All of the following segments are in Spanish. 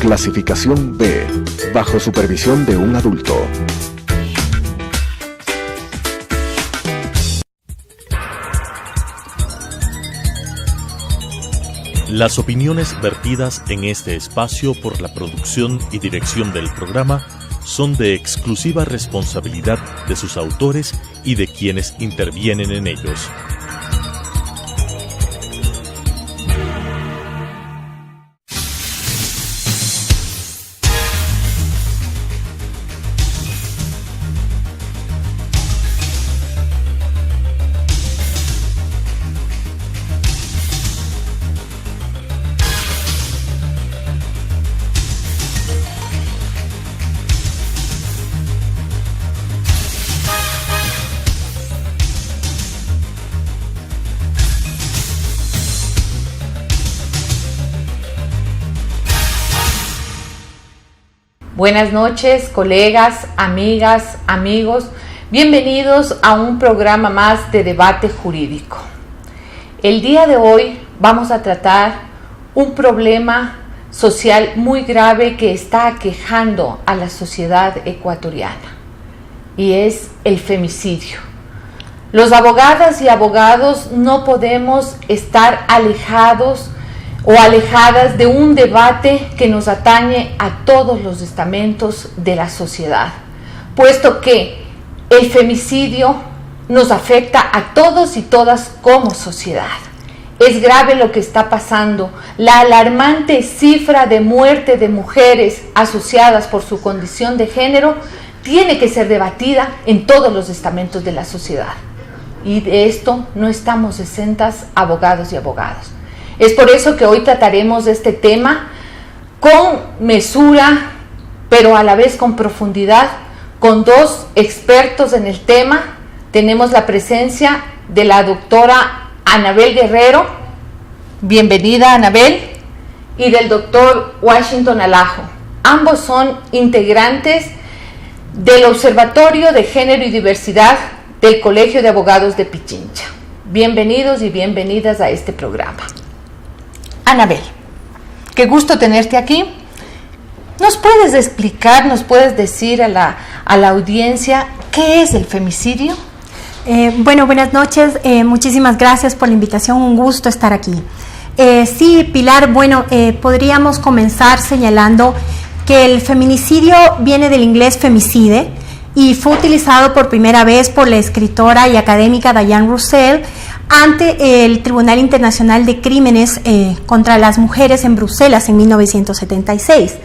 Clasificación B, bajo supervisión de un adulto. Las opiniones vertidas en este espacio por la producción y dirección del programa son de exclusiva responsabilidad de sus autores y de quienes intervienen en ellos. Buenas noches, colegas, amigas, amigos. Bienvenidos a un programa más de debate jurídico. El día de hoy vamos a tratar un problema social muy grave que está aquejando a la sociedad ecuatoriana, y es el femicidio. Los abogadas y abogados no podemos estar alejadas de un debate que nos atañe a todos los estamentos de la sociedad, puesto que el femicidio nos afecta a todos y todas como sociedad. Es grave lo que está pasando. La alarmante cifra de muerte de mujeres asociadas por su condición de género tiene que ser debatida en todos los estamentos de la sociedad. Y de esto no estamos exentas abogados y abogadas. Es por eso que hoy trataremos este tema con mesura, pero a la vez con profundidad, con dos expertos en el tema. Tenemos la presencia de la doctora Anabel Guerrero, bienvenida Anabel, y del doctor Washington Alajo. Ambos son integrantes del Observatorio de Género y Diversidad del Colegio de Abogados de Pichincha. Bienvenidos y bienvenidas a este programa. Anabel, qué gusto tenerte aquí. ¿Nos puedes explicar, nos puedes decir a la audiencia qué es el femicidio? Buenas noches, muchísimas gracias por la invitación, un gusto estar aquí. Sí, Pilar, podríamos comenzar señalando que el feminicidio viene del inglés femicide y fue utilizado por primera vez por la escritora y académica Diane Roussel ante el Tribunal Internacional de Crímenes contra las Mujeres en Bruselas en 1976.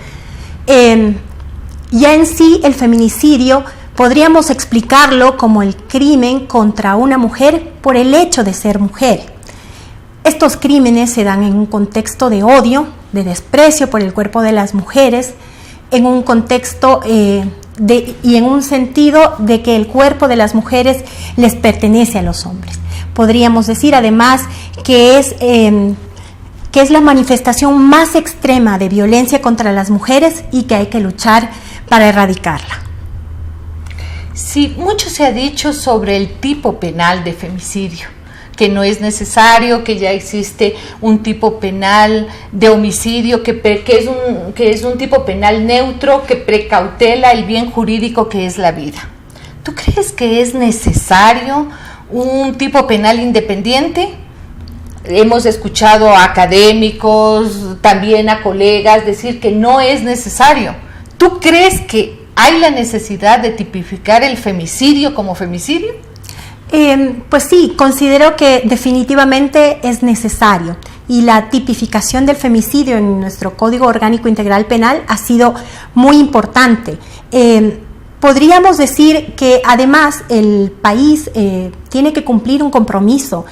Ya en sí, el feminicidio podríamos explicarlo como el crimen contra una mujer por el hecho de ser mujer. Estos crímenes se dan en un contexto de odio, de desprecio por el cuerpo de las mujeres, en un contexto y en un sentido de que el cuerpo de las mujeres les pertenece a los hombres. Podríamos decir además que es la manifestación más extrema de violencia contra las mujeres y que hay que luchar para erradicarla. Sí, mucho se ha dicho sobre el tipo penal de femicidio, que no es necesario, que ya existe un tipo penal de homicidio, que es un tipo penal neutro que precautela el bien jurídico que es la vida. ¿Tú crees que es necesario un tipo penal independiente? Hemos escuchado a académicos, también a colegas decir que no es necesario. ¿Tú crees que hay la necesidad de tipificar el femicidio como femicidio? Pues sí, considero que definitivamente es necesario, y la tipificación del femicidio en nuestro Código Orgánico Integral Penal ha sido muy importante. Podríamos decir que además el país tiene que cumplir un compromiso.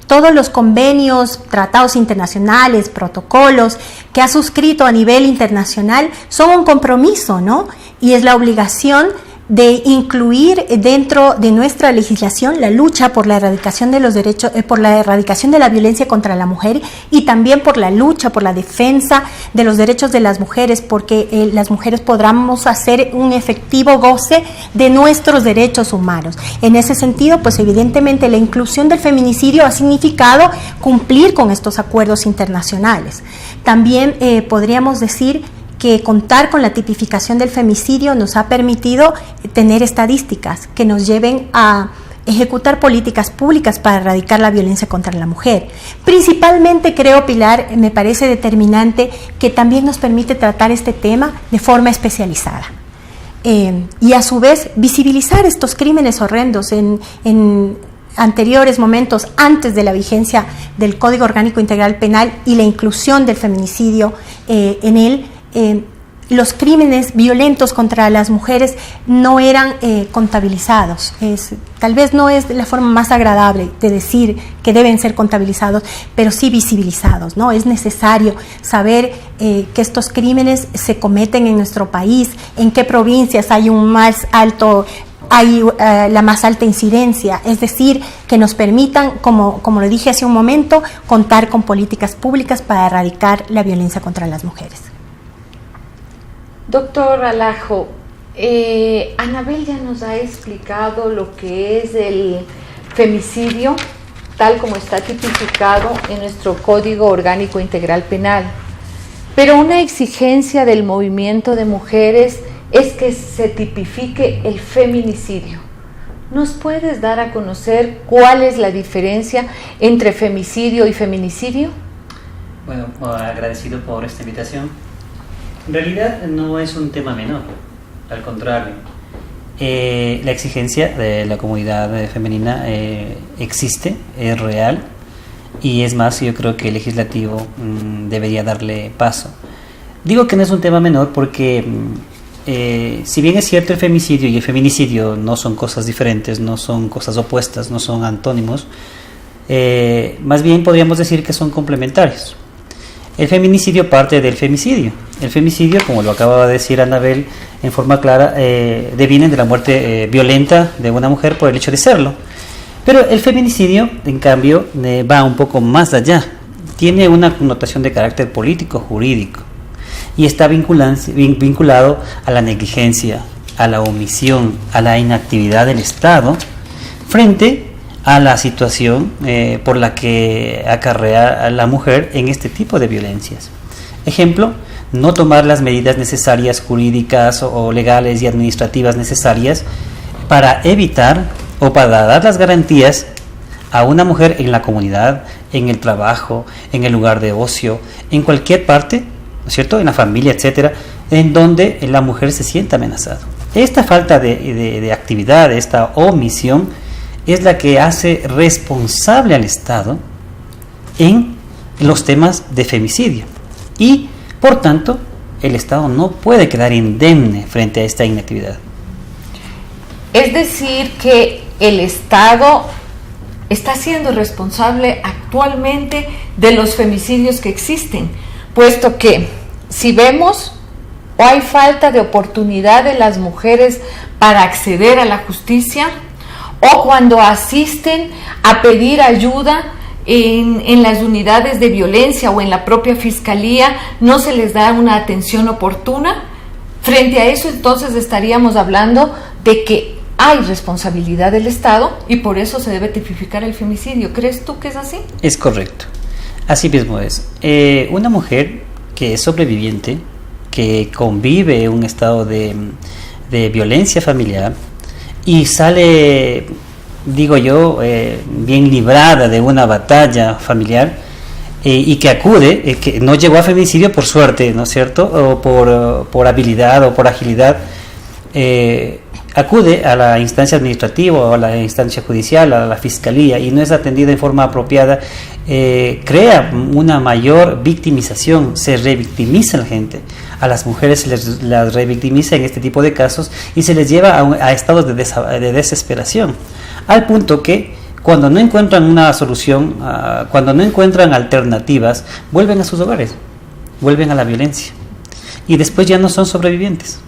Todos los convenios, tratados internacionales, protocolos que ha suscrito a nivel internacional son un compromiso, ¿no? Y es la obligación de incluir dentro de nuestra legislación la lucha por la erradicación de los derechos, por la erradicación de la violencia contra la mujer, y también por la lucha por la defensa de los derechos de las mujeres, porque las mujeres podamos hacer un efectivo goce de nuestros derechos humanos. En ese sentido, pues evidentemente la inclusión del feminicidio ha significado cumplir con estos acuerdos internacionales. También podríamos decir que contar con la tipificación del femicidio nos ha permitido tener estadísticas que nos lleven a ejecutar políticas públicas para erradicar la violencia contra la mujer. Principalmente, creo, Pilar, me parece determinante que también nos permite tratar este tema de forma especializada. Y a su vez visibilizar estos crímenes horrendos en anteriores momentos, antes de la vigencia del Código Orgánico Integral Penal y la inclusión del feminicidio en él. Los crímenes violentos contra las mujeres no eran contabilizados. Tal vez no es la forma más agradable de decir que deben ser contabilizados, pero sí visibilizados, ¿no? Es necesario saber que estos crímenes se cometen en nuestro país, en qué provincias hay la más alta incidencia, es decir, que nos permitan, como lo dije hace un momento, contar con políticas públicas para erradicar la violencia contra las mujeres. Doctor Alajo, Anabel ya nos ha explicado lo que es el femicidio, tal como está tipificado en nuestro Código Orgánico Integral Penal. Pero una exigencia del movimiento de mujeres es que se tipifique el feminicidio. ¿Nos puedes dar a conocer cuál es la diferencia entre femicidio y feminicidio? Bueno, agradecido por esta invitación. En realidad no es un tema menor, al contrario. La exigencia de la comunidad femenina existe, es real, y es más, yo creo que el legislativo debería darle paso. Digo que no es un tema menor porque si bien es cierto el femicidio y el feminicidio no son cosas diferentes, no son cosas opuestas, no son antónimos, más bien podríamos decir que son complementarios. El feminicidio parte del femicidio. El femicidio, como lo acaba de decir Anabel en forma clara, deviene de la muerte violenta de una mujer por el hecho de serlo. Pero el feminicidio, en cambio, va un poco más allá. Tiene una connotación de carácter político, jurídico, y está vinculado a la negligencia, a la omisión, a la inactividad del Estado frente a la situación por la que acarrea a la mujer en este tipo de violencias. Ejemplo, no tomar las medidas necesarias jurídicas o legales y administrativas necesarias para evitar o para dar las garantías a una mujer en la comunidad, en el trabajo, en el lugar de ocio, en cualquier parte, ¿no es cierto?, en la familia, etcétera, en donde la mujer se sienta amenazada. Esta falta de actividad, esta omisión, es la que hace responsable al Estado en los temas de femicidio. Y, por tanto, el Estado no puede quedar indemne frente a esta inactividad. Es decir, que el Estado está siendo responsable actualmente de los femicidios que existen, puesto que si vemos o hay falta de oportunidad de las mujeres para acceder a la justicia, o cuando asisten a pedir ayuda en las unidades de violencia o en la propia fiscalía, no se les da una atención oportuna. Frente a eso, entonces estaríamos hablando de que hay responsabilidad del Estado y por eso se debe tipificar el femicidio. ¿Crees tú que es así? Es correcto. Así mismo es. Una mujer que es sobreviviente, que convive en un estado de violencia familiar y sale, digo yo, bien librada de una batalla familiar y que acude, que no llegó a feminicidio por suerte, ¿no es cierto?, o por habilidad o por agilidad, acude a la instancia administrativa o a la instancia judicial, a la fiscalía, y no es atendida en forma apropiada, crea una mayor victimización, se revictimiza a la gente, a las mujeres se las revictimiza en este tipo de casos y se les lleva a estados de desesperación, al punto que cuando no encuentran una solución, cuando no encuentran alternativas, vuelven a sus hogares, vuelven a la violencia y después ya no son sobrevivientes.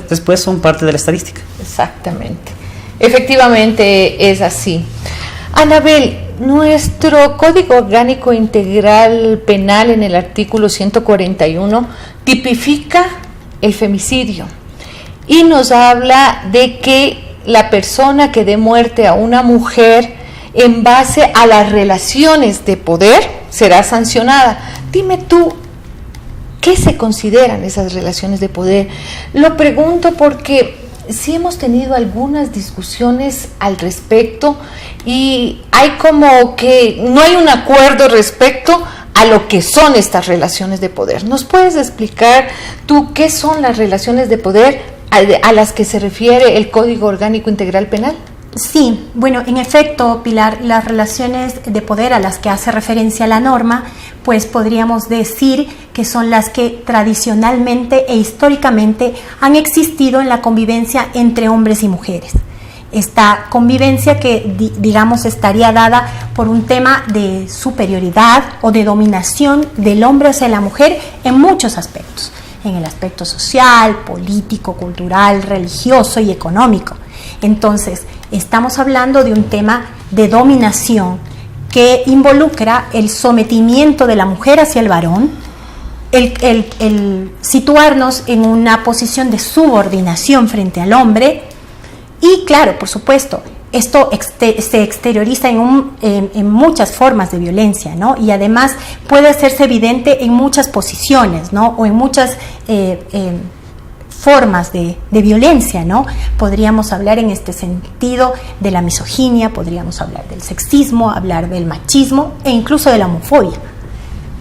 Después son parte de la estadística. Exactamente. Efectivamente es así. Anabel, nuestro Código Orgánico Integral Penal en el artículo 141 tipifica el femicidio y nos habla de que la persona que dé muerte a una mujer en base a las relaciones de poder será sancionada. Dime tú, ¿Qué se consideran esas relaciones de poder? Lo pregunto porque sí hemos tenido algunas discusiones al respecto y hay como que no hay un acuerdo respecto a lo que son estas relaciones de poder. ¿Nos puedes explicar tú qué son las relaciones de poder a las que se refiere el Código Orgánico Integral Penal? Sí, bueno, en efecto, Pilar, las relaciones de poder a las que hace referencia la norma, pues podríamos decir que son las que tradicionalmente e históricamente han existido en la convivencia entre hombres y mujeres. Esta convivencia que, digamos, estaría dada por un tema de superioridad o de dominación del hombre hacia la mujer en muchos aspectos, en el aspecto social, político, cultural, religioso y económico. Entonces, estamos hablando de un tema de dominación que involucra el sometimiento de la mujer hacia el varón, el situarnos en una posición de subordinación frente al hombre y, claro, por supuesto, esto se exterioriza en muchas formas de violencia, ¿no? Y además puede hacerse evidente en muchas posiciones, ¿no? O en muchas formas de violencia, ¿no? Podríamos hablar en este sentido de la misoginia, podríamos hablar del sexismo, hablar del machismo e incluso de la homofobia.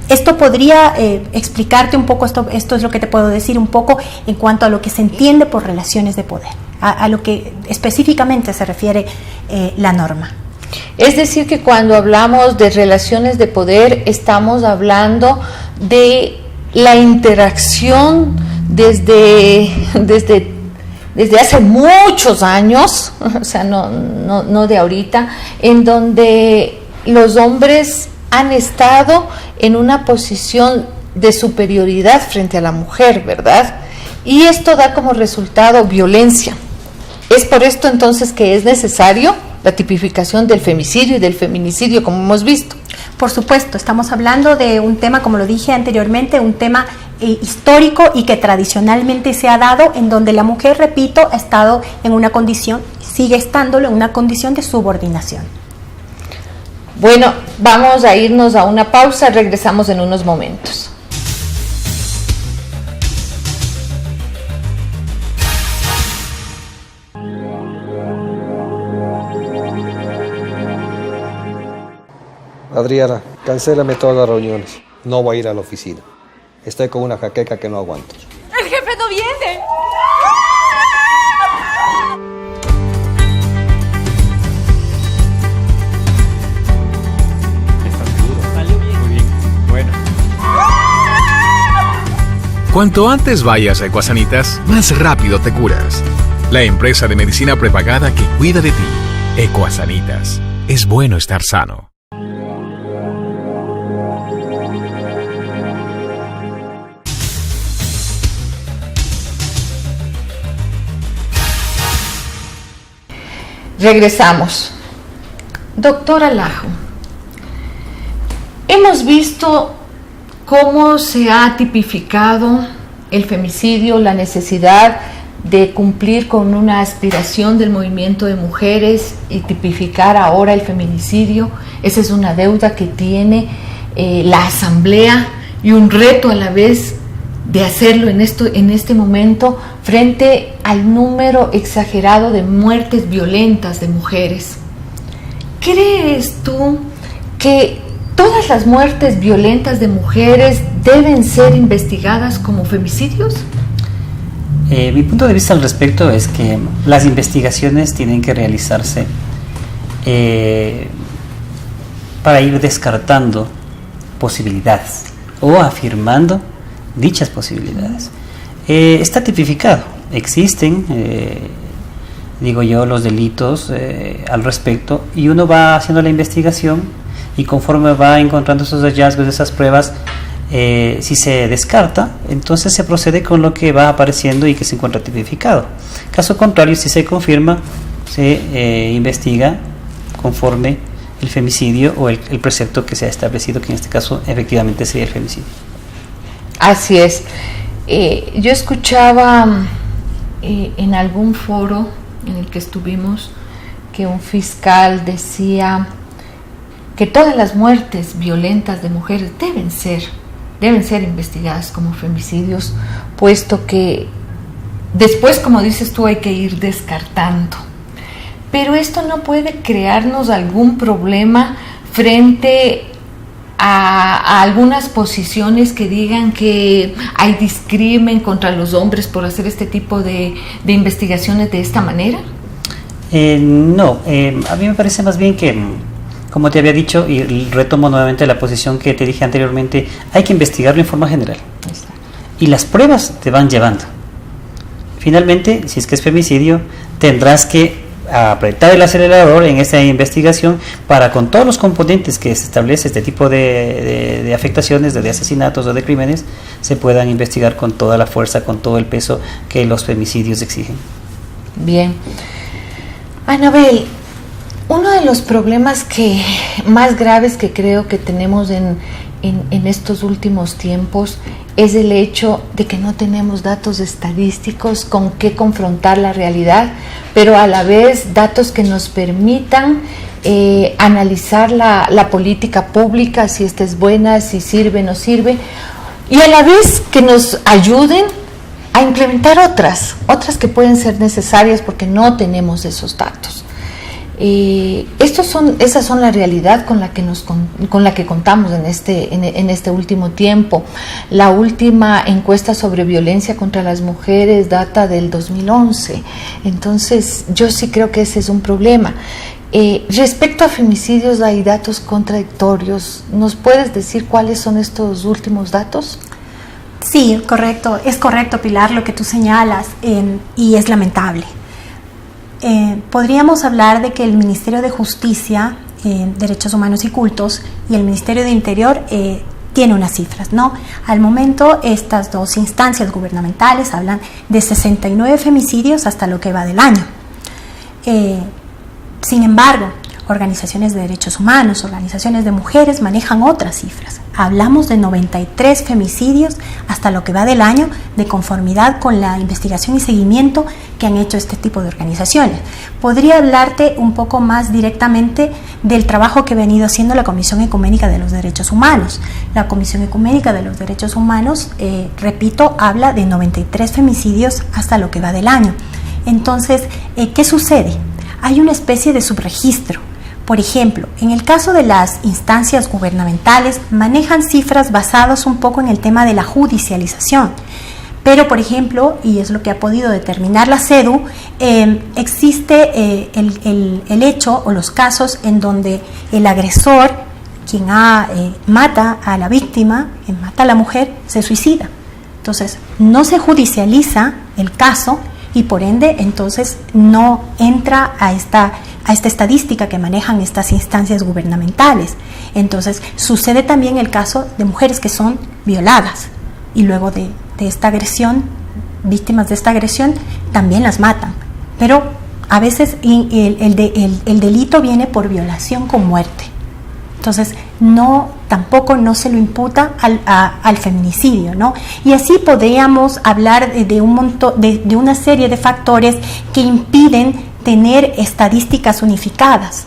Esto podría explicarte un poco, esto es lo que te puedo decir un poco en cuanto a lo que se entiende por relaciones de poder, a lo que específicamente se refiere la norma. Es decir, que cuando hablamos de relaciones de poder estamos hablando de la interacción desde hace muchos años, o sea, no de ahorita, en donde los hombres han estado en una posición de superioridad frente a la mujer, ¿verdad? Y esto da como resultado violencia. Es por esto entonces que es necesario la tipificación del femicidio y del feminicidio, como hemos visto. Por supuesto, estamos hablando de un tema, como lo dije anteriormente, un tema histórico y que tradicionalmente se ha dado, en donde la mujer, repito, ha estado en una condición, sigue estándolo en una condición de subordinación. Bueno, vamos a irnos a una pausa, regresamos en unos momentos. Adriana, cancélame todas las reuniones. No voy a ir a la oficina. Estoy con una jaqueca que no aguanto. ¡El jefe no viene! Cuanto antes vayas a Ecuasanitas, más rápido te curas. La empresa de medicina prepagada que cuida de ti. Ecuasanitas. Es bueno estar sano. Regresamos. Doctora Lajo, hemos visto cómo se ha tipificado el femicidio, la necesidad de cumplir con una aspiración del movimiento de mujeres y tipificar ahora el feminicidio. Esa es una deuda que tiene la Asamblea y un reto a la vez de hacerlo en este momento frente al número exagerado de muertes violentas de mujeres. ¿Crees tú que todas las muertes violentas de mujeres deben ser investigadas como femicidios? Mi punto de vista al respecto es que las investigaciones tienen que realizarse para ir descartando posibilidades o afirmando dichas posibilidades. Está tipificado, existen, digo yo, los delitos al respecto, y uno va haciendo la investigación y conforme va encontrando esos hallazgos, esas pruebas, si se descarta, entonces se procede con lo que va apareciendo y que se encuentra tipificado. Caso contrario, si se confirma, se investiga conforme el femicidio o el precepto que se ha establecido, que en este caso efectivamente sería el femicidio. Así es. Yo escuchaba en algún foro en el que estuvimos que un fiscal decía que todas las muertes violentas de mujeres deben ser deben ser investigadas como femicidios, puesto que después, como dices tú, hay que ir descartando. Pero esto no puede crearnos algún problema frente a algunas posiciones que digan que hay discrimen contra los hombres por hacer este tipo de investigaciones de esta manera. No, a mí me parece más bien que, como te había dicho, y retomo nuevamente la posición que te dije anteriormente, hay que investigarlo en forma general. Y las pruebas te van llevando. Finalmente, si es que es femicidio, tendrás que apretar el acelerador en esta investigación para, con todos los componentes que se establece este tipo de afectaciones, de asesinatos o de crímenes, se puedan investigar con toda la fuerza, con todo el peso que los femicidios exigen. Bien. Anabel, uno de los problemas más graves que creo que tenemos en estos últimos tiempos es el hecho de que no tenemos datos estadísticos con que confrontar la realidad, pero a la vez datos que nos permitan analizar la política pública, si esta es buena, si sirve o no sirve, y a la vez que nos ayuden a implementar otras que pueden ser necesarias porque no tenemos esos datos. Esas son la realidad con la que contamos en este último tiempo. La última encuesta sobre violencia contra las mujeres data del 2011. Entonces, yo sí creo que ese es un problema. Respecto a femicidios, hay datos contradictorios. ¿Nos puedes decir cuáles son estos últimos datos? Sí, correcto. Es correcto, Pilar, lo que tú señalas, y es lamentable. Podríamos hablar de que el Ministerio de Justicia, Derechos Humanos y Cultos, y el Ministerio de Interior tiene unas cifras, ¿no? Al momento, estas dos instancias gubernamentales hablan de 69 femicidios hasta lo que va del año. Sin embargo, organizaciones de derechos humanos, organizaciones de mujeres manejan otras cifras. Hablamos de 93 femicidios hasta lo que va del año, de conformidad con la investigación y seguimiento que han hecho este tipo de organizaciones. Podría hablarte un poco más directamente del trabajo que ha venido haciendo la Comisión Ecuménica de los Derechos Humanos. La Comisión Ecuménica de los Derechos Humanos, repito, habla de 93 femicidios hasta lo que va del año. Entonces, ¿qué sucede? Hay una especie de subregistro. Por ejemplo, en el caso de las instancias gubernamentales, manejan cifras basadas un poco en el tema de la judicialización. Pero, por ejemplo, y es lo que ha podido determinar la CEDU, existe el hecho o los casos en donde el agresor, quien mata a la víctima, quien mata a la mujer, se suicida. Entonces, no se judicializa el caso y por ende, entonces, no entra a esta estadística que manejan estas instancias gubernamentales. Entonces, sucede también el caso de mujeres que son violadas y luego de esta agresión, víctimas de esta agresión, también las matan. Pero a veces el delito viene por violación con muerte. Entonces, tampoco no se lo imputa al feminicidio, ¿no? Y así podríamos hablar de una serie de factores que impiden tener estadísticas unificadas.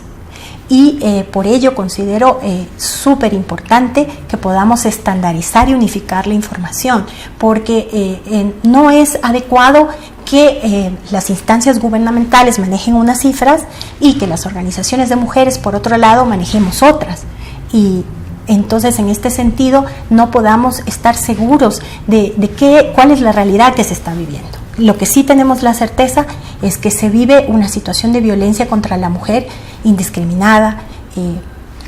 Y por ello considero súper importante que podamos estandarizar y unificar la información, porque no es adecuado que las instancias gubernamentales manejen unas cifras y que las organizaciones de mujeres, por otro lado, manejemos otras. Y entonces, en este sentido, no podamos estar seguros de cuál es la realidad que se está viviendo. Lo que sí tenemos la certeza es que se vive una situación de violencia contra la mujer indiscriminada.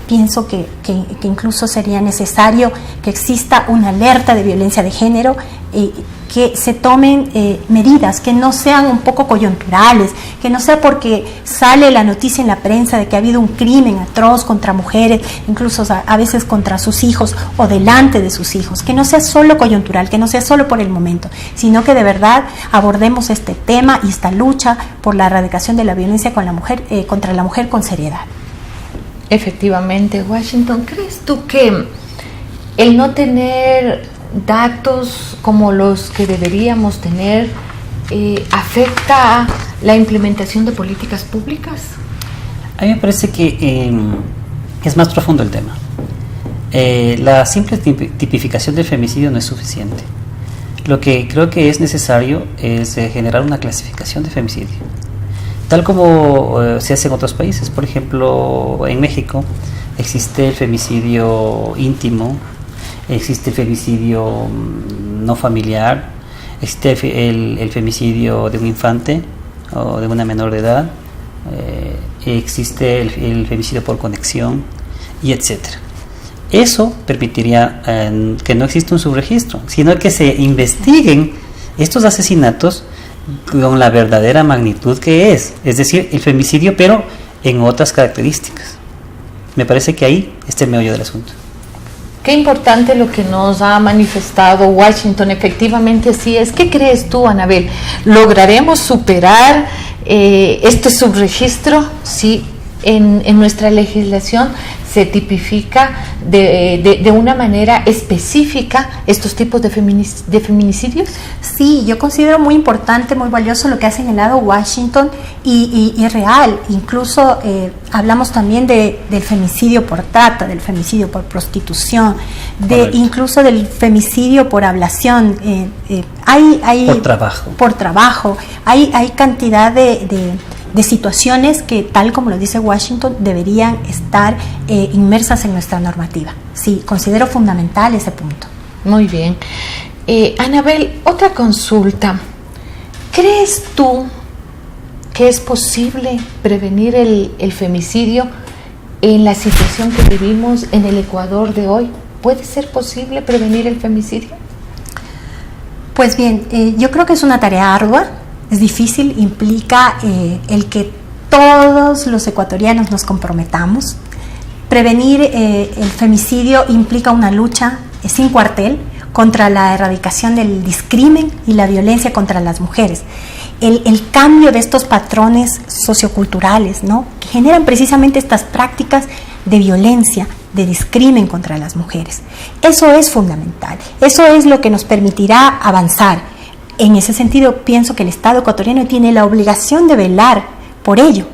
Pienso que incluso sería necesario que exista una alerta de violencia de género, que se tomen medidas que no sean un poco coyunturales, que no sea porque sale la noticia en la prensa de que ha habido un crimen atroz contra mujeres, incluso a veces contra sus hijos o delante de sus hijos, que no sea solo coyuntural, que no sea solo por el momento, sino que de verdad abordemos este tema y esta lucha por la erradicación de la violencia contra la mujer con seriedad. Efectivamente, Washington, ¿crees tú que el no tener datos como los que deberíamos tener afecta la implementación de políticas públicas? A mí me parece que es más profundo el tema. La simple tipificación del femicidio no es suficiente. Lo que creo que es necesario es generar una clasificación de femicidio, tal como se hace en otros países. Por ejemplo, en México existe el femicidio íntimo, existe el femicidio no familiar, existe el femicidio de un infante o de una menor de edad, existe el femicidio por conexión, y etcétera. Eso permitiría que no exista un subregistro, sino que se investiguen estos asesinatos con la verdadera magnitud que es decir, el femicidio, pero en otras características. Me parece que ahí está el meollo del asunto. Qué importante lo que nos ha manifestado Washington. Efectivamente sí es. ¿Qué crees tú, Anabel? ¿Lograremos superar este subregistro si en nuestra legislación se tipifica de una manera específica estos tipos de feminicidios? Sí, yo considero muy importante, muy valioso lo que ha señalado Washington y real. Incluso hablamos también del femicidio por trata, del femicidio por prostitución, incluso del femicidio por ablación. Hay por trabajo. Hay cantidad de situaciones que, tal como lo dice Washington, deberían estar inmersas en nuestra normativa. Sí, considero fundamental ese punto. Muy bien. Anabel, otra consulta. ¿Crees tú que es posible prevenir el femicidio en la situación que vivimos en el Ecuador de hoy? ¿Puede ser posible prevenir el femicidio? Pues bien, yo creo que es una tarea ardua, es difícil, implica el que todos los ecuatorianos nos comprometamos. Prevenir el femicidio implica una lucha sin cuartel contra la erradicación del discrimen y la violencia contra las mujeres. El cambio de estos patrones socioculturales, ¿no?, que generan precisamente estas prácticas de violencia, de discrimen contra las mujeres. Eso es fundamental, eso es lo que nos permitirá avanzar. En ese sentido, pienso que el Estado ecuatoriano tiene la obligación de velar por ello,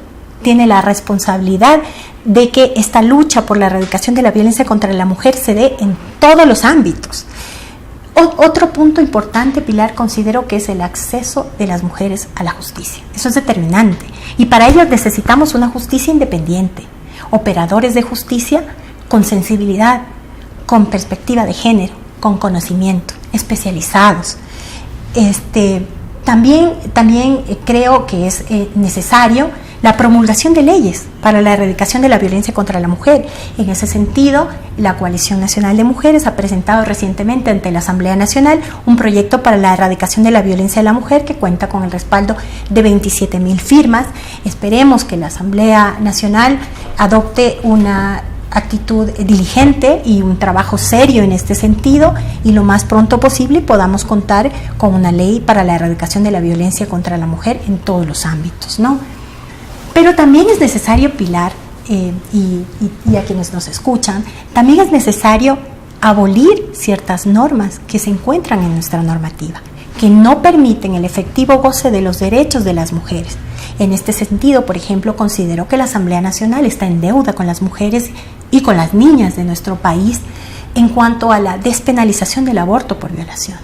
tiene la responsabilidad de que esta lucha por la erradicación de la violencia contra la mujer se dé en todos los ámbitos. Otro punto importante, Pilar, considero que es el acceso de las mujeres a la justicia. Eso es determinante. Y para ello necesitamos una justicia independiente, operadores de justicia con sensibilidad, con perspectiva de género, con conocimiento, especializados. También creo que es necesario la promulgación de leyes para la erradicación de la violencia contra la mujer. En ese sentido, la Coalición Nacional de Mujeres ha presentado recientemente ante la Asamblea Nacional un proyecto para la erradicación de la violencia de la mujer que cuenta con el respaldo de 27,000 firmas. Esperemos que la Asamblea Nacional adopte una actitud diligente y un trabajo serio en este sentido, y lo más pronto posible podamos contar con una ley para la erradicación de la violencia contra la mujer en todos los ámbitos, ¿no? Pero también es necesario, Pilar, y a quienes nos escuchan, también es necesario abolir ciertas normas que se encuentran en nuestra normativa, que no permiten el efectivo goce de los derechos de las mujeres. En este sentido, por ejemplo, considero que la Asamblea Nacional está en deuda con las mujeres y con las niñas de nuestro país en cuanto a la despenalización del aborto por violación.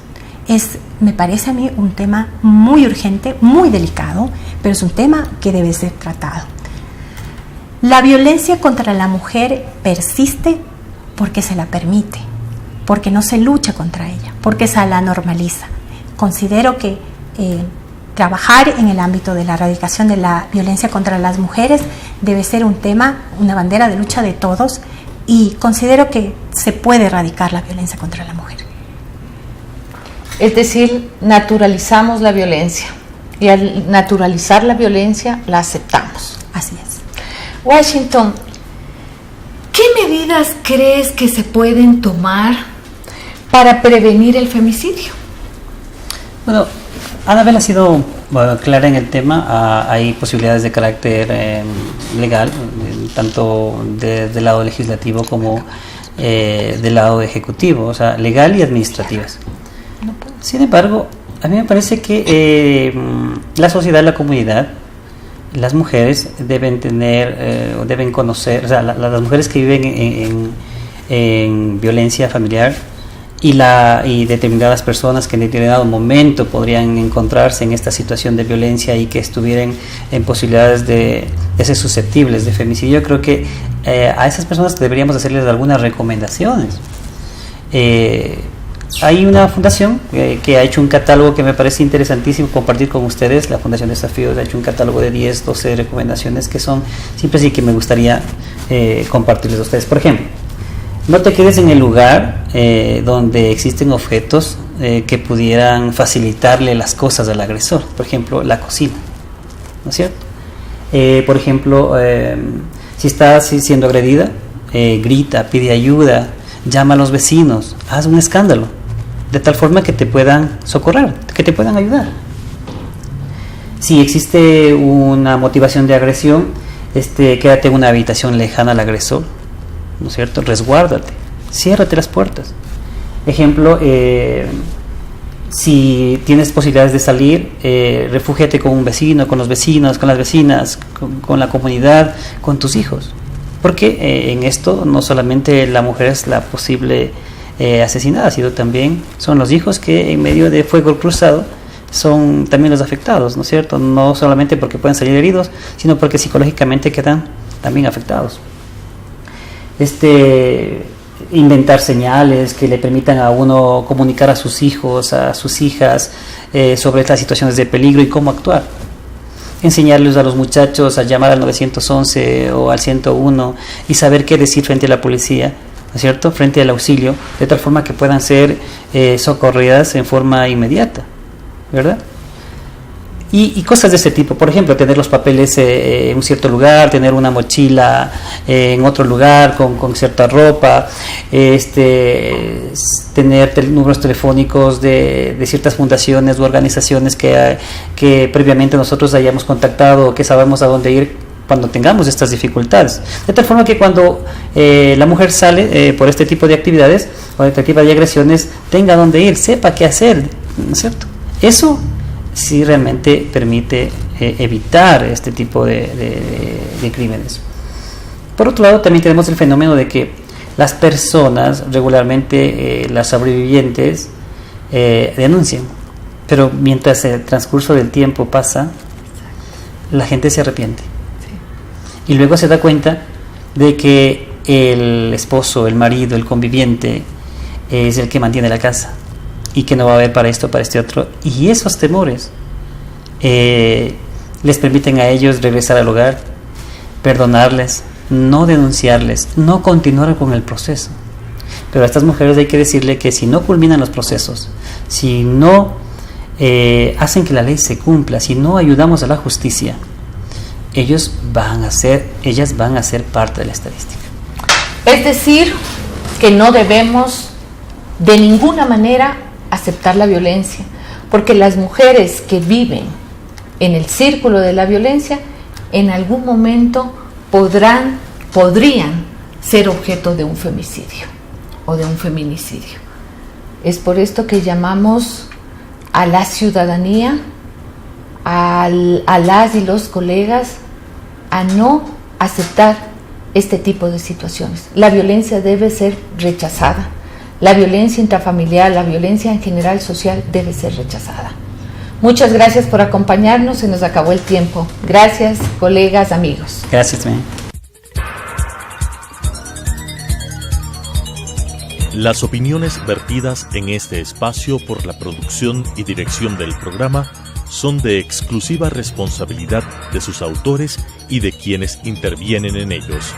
Me parece a mí un tema muy urgente, muy delicado, pero es un tema que debe ser tratado. La violencia contra la mujer persiste porque se la permite, porque no se lucha contra ella, porque se la normaliza. Considero que trabajar en el ámbito de la erradicación de la violencia contra las mujeres debe ser un tema, una bandera de lucha de todos, y considero que se puede erradicar la violencia contra la mujer. Es decir, naturalizamos la violencia, y al naturalizar la violencia la aceptamos. Así es. Washington, ¿qué medidas crees que se pueden tomar para prevenir el femicidio? Bueno, Anabel ha sido clara en el tema. Hay posibilidades de carácter legal, tanto del lado legislativo como del lado ejecutivo, o sea, legal y administrativas. Sin embargo, a mí me parece que la sociedad, la comunidad, las mujeres deben tener, deben conocer, o sea, las mujeres que viven en violencia familiar y determinadas personas que en determinado momento podrían encontrarse en esta situación de violencia y que estuvieran en posibilidades de ser susceptibles de femicidio. Yo creo que a esas personas deberíamos hacerles algunas recomendaciones. Hay una fundación que ha hecho un catálogo que me parece interesantísimo compartir con ustedes. La Fundación Desafíos ha hecho un catálogo de 10, 12 recomendaciones que son simples y que me gustaría compartirles a ustedes. Por ejemplo, no te quedes en el lugar donde existen objetos que pudieran facilitarle las cosas al agresor. Por ejemplo, la cocina, ¿no es cierto? Por ejemplo, si estás siendo agredida, grita, pide ayuda, llama a los vecinos, haz un escándalo, de tal forma que te puedan socorrer, que te puedan ayudar. Si existe una motivación de agresión, quédate en una habitación lejana al agresor, ¿no es cierto? Resguárdate, ciérrate las puertas. Ejemplo, si tienes posibilidades de salir, refúgiate con un vecino, con los vecinos, con las vecinas, con la comunidad, con tus hijos. Porque en esto no solamente la mujer es la posible asesinada, sino también son los hijos que en medio de fuego cruzado son también los afectados, ¿no es cierto? No solamente porque pueden salir heridos, sino porque psicológicamente quedan también afectados. Inventar señales que le permitan a uno comunicar a sus hijos, a sus hijas sobre estas situaciones de peligro y cómo actuar. Enseñarles a los muchachos a llamar al 911 o al 101 y saber qué decir frente a la policía, ¿no es cierto?, frente al auxilio, de tal forma que puedan ser socorridas en forma inmediata, ¿verdad? Y cosas de ese tipo. Por ejemplo, tener los papeles en un cierto lugar, tener una mochila en otro lugar con cierta ropa, tener números telefónicos de ciertas fundaciones u organizaciones que previamente nosotros hayamos contactado o que sabemos a dónde ir cuando tengamos estas dificultades. De tal forma que cuando la mujer sale por este tipo de actividades o este tipo de agresiones, tenga dónde ir, sepa qué hacer, ¿no es cierto? Eso sí realmente permite evitar este tipo de crímenes. Por otro lado, también tenemos el fenómeno de que las personas regularmente, las sobrevivientes, denuncian, pero mientras el transcurso del tiempo pasa, la gente se arrepiente. Y luego se da cuenta de que el esposo, el marido, el conviviente es el que mantiene la casa y que no va a haber para esto, para este otro. Y esos temores les permiten a ellos regresar al hogar, perdonarles, no denunciarles, no continuar con el proceso. Pero a estas mujeres hay que decirle que si no culminan los procesos, si no hacen que la ley se cumpla, si no ayudamos a la justicia, ellas van a ser parte de la estadística. Es decir, que no debemos de ninguna manera aceptar la violencia, porque las mujeres que viven en el círculo de la violencia en algún momento podrían ser objeto de un femicidio o de un feminicidio. Es por esto que llamamos a la ciudadanía, a las y los colegas, a no aceptar este tipo de situaciones. La violencia debe ser rechazada. La violencia intrafamiliar, la violencia en general social debe ser rechazada. Muchas gracias por acompañarnos, se nos acabó el tiempo. Gracias, colegas, amigos. Gracias, man. Las opiniones vertidas en este espacio por la producción y dirección del programa son de exclusiva responsabilidad de sus autores y de quienes intervienen en ellos.